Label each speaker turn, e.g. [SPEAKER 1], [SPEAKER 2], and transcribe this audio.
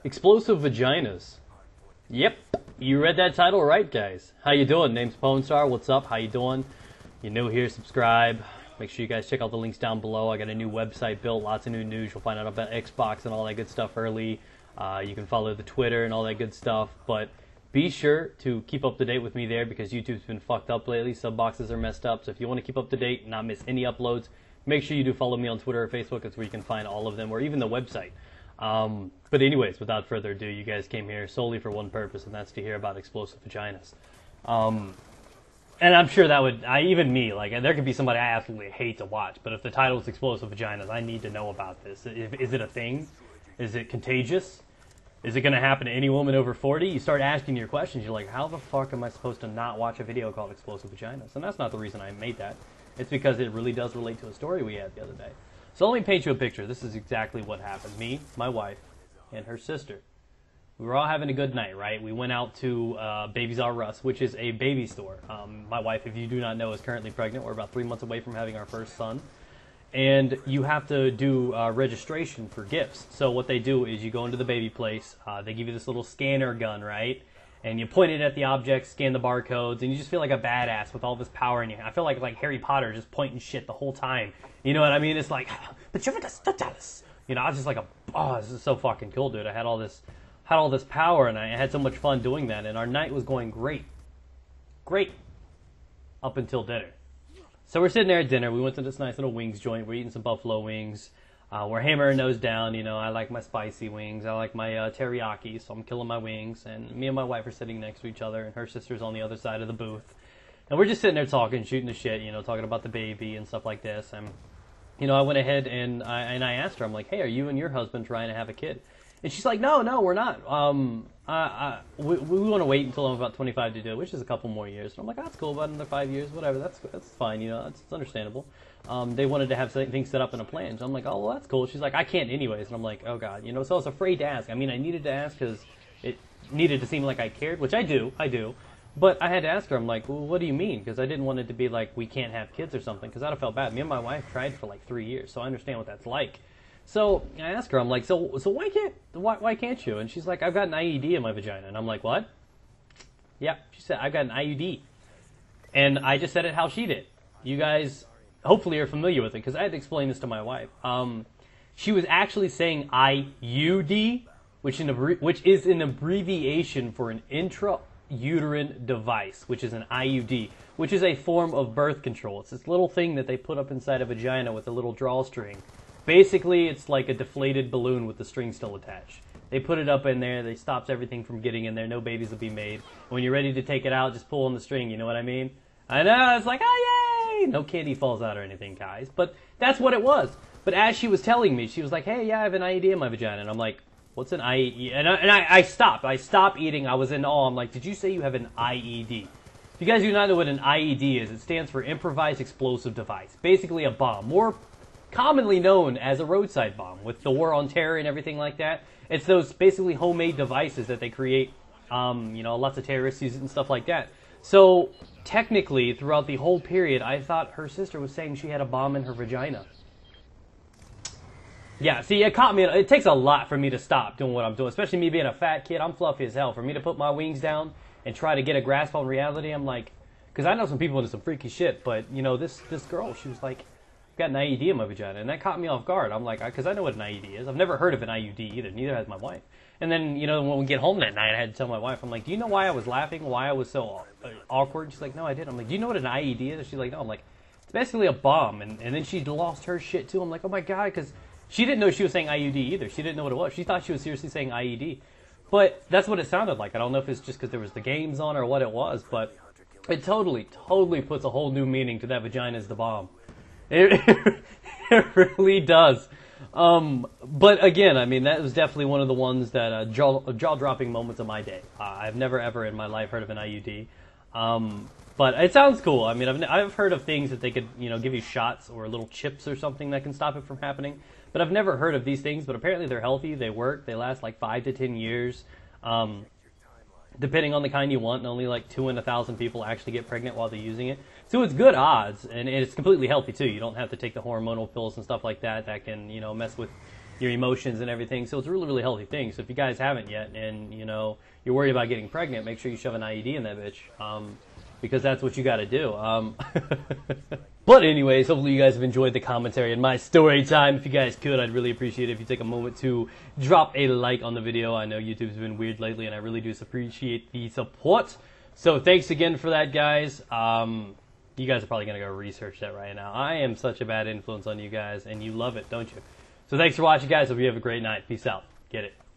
[SPEAKER 1] Explosive Vaginas. Yep, you read that title right, guys. How you doing? Name's Star. What's up? How you doing? You're new here, subscribe. Make sure you guys check out the links down below. I got a new website built, lots of new news. You'll find out about Xbox and all that good stuff early. You can follow the Twitter and all that good stuff. But be sure to keep up to date with me there because YouTube's been fucked up lately. Sub boxes are messed up. So if you want to keep up to date and not miss any uploads, make sure you do follow me on Twitter or Facebook. That's where you can find all of them, or even the website. But anyways, without further ado, you guys came here solely for one purpose, and that's to hear about explosive vaginas. And I'm sure that would, even me, like, there could be somebody I absolutely hate to watch, but if the title is explosive vaginas, I need to know about this. Is it a thing? Is it contagious? Is it going to happen to any woman over 40? You start asking your questions. You're like, how the fuck am I supposed to not watch a video called Explosive Vaginas? And that's not the reason I made that. It's because it really does relate to a story we had the other day. So let me paint you a picture. This is exactly what happened. Me, my wife, and her sister. We were all having a good night, right? We went out to Babies R Us, which is a baby store. My wife, if you do not know, is currently pregnant. We're about 3 months away from having our first son. And you have to do registration for gifts. So what they do is you go into the baby place. They give you this little scanner gun, right? And you point it at the objects, scan the barcodes, and you just feel like a badass with all this power in you. I feel like Harry Potter just pointing shit the whole time. You know what I mean? It's like, but you're the you know, I was just like, this is so fucking cool, dude. I had all this power, and I had so much fun doing that, and our night was going great. Great. Up until dinner. So we're sitting there at dinner. We went to this nice little wings joint. We're eating some buffalo wings. We're hammering those down. You know, I like my spicy wings. I like my teriyaki, so I'm killing my wings. And me and my wife are sitting next to each other, and her sister's on the other side of the booth. And we're just sitting there talking, shooting the shit, you know, talking about the baby and stuff like this. And, you know, I went ahead and I asked her, I'm like, hey, are you and your husband trying to have a kid? And she's like, no, we're not. We want to wait until I'm about 25 to do it, which is a couple more years. And I'm like, that's cool, about another 5 years, whatever. That's fine, you know, that's understandable. They wanted to have things set up in a plan. So I'm like, oh, well, that's cool. She's like, I can't anyways. And I'm like, oh, God. You know, so I was afraid to ask. I mean, I needed to ask because it needed to seem like I cared, which I do. But I had to ask her. I'm like, well, what do you mean? Because I didn't want it to be like we can't have kids or something because I'd have felt bad. Me and my wife tried for like 3 years, so I understand what that's like. So I asked her, I'm like, so why can't you? And she's like, I've got an IED in my vagina. And I'm like, what? Yeah, she said, I've got an IUD. And I just said it how she did. You guys hopefully are familiar with it because I had to explain this to my wife. She was actually saying IUD, which is an abbreviation for an intrauterine device, which is an IUD, which is a form of birth control. It's this little thing that they put up inside a vagina with a little drawstring. Basically, it's like a deflated balloon with the string still attached. They put it up in there. They stops everything from getting in there. No babies will be made. When you're ready to take it out, just pull on the string. You know what I mean? I know. It's like, oh, yay! No candy falls out or anything, guys. But that's what it was. But as she was telling me, she was like, hey, yeah, I have an IED in my vagina. And I'm like, what's an IED? And I stopped. I stopped eating. I was in awe. I'm like, did you say you have an IED? If you guys do not know what an IED is, it stands for Improvised Explosive Device. Basically a bomb. More commonly known as a roadside bomb. With the war on terror and everything like that, it's those basically homemade devices that they create. You know, lots of terrorists use it and stuff like that. So technically, throughout the whole period, I thought her sister was saying she had a bomb in her vagina. Yeah, see, it caught me. It takes a lot for me to stop doing what I'm doing, especially me being a fat kid. I'm fluffy as hell. For me to put my wings down and try to get a grasp on reality, I'm like, because I know some people into some freaky shit, but you know, this girl, she was like, got an IED in my vagina, and that caught me off guard. I'm like, because I know what an IED is. I've never heard of an IUD either. Neither has my wife. And then, you know, when we get home that night, I had to tell my wife, I'm like, do you know why I was laughing? Why I was so awkward? She's like, no, I didn't. I'm like, do you know what an IED is? She's like, no. I'm like, it's basically a bomb. And then she lost her shit too. I'm like, oh my God, because she didn't know she was saying IUD either. She didn't know what it was. She thought she was seriously saying IED. But that's what it sounded like. I don't know if it's just because there was the games on or what it was, but it totally puts a whole new meaning to that vagina is the bomb. It really does. But again, I mean, that was definitely one of the ones that jaw-dropping moments of my day. I've never ever in my life heard of an IUD. But it sounds cool. I mean, I've heard of things that they could, you know, give you shots or little chips or something that can stop it from happening. But I've never heard of these things. But apparently they're healthy. They work. They last like 5 to 10 years. Depending on the kind you want, and only like 2 in 1,000 people actually get pregnant while they're using it. So it's good odds, and it's completely healthy too. You don't have to take the hormonal pills and stuff like that that can, you know, mess with your emotions and everything. So it's a really, really healthy thing. So if you guys haven't yet, and you know you're worried about getting pregnant, make sure you shove an IED in that bitch, because that's what you got to do. But anyways, hopefully you guys have enjoyed the commentary and my story time. If you guys could, I'd really appreciate it if you take a moment to drop a like on the video. I know YouTube's been weird lately, and I really do appreciate the support. So thanks again for that, guys. You guys are probably going to go research that right now. I am such a bad influence on you guys, and you love it, don't you? So thanks for watching, guys. Hope you have a great night. Peace out. Get it.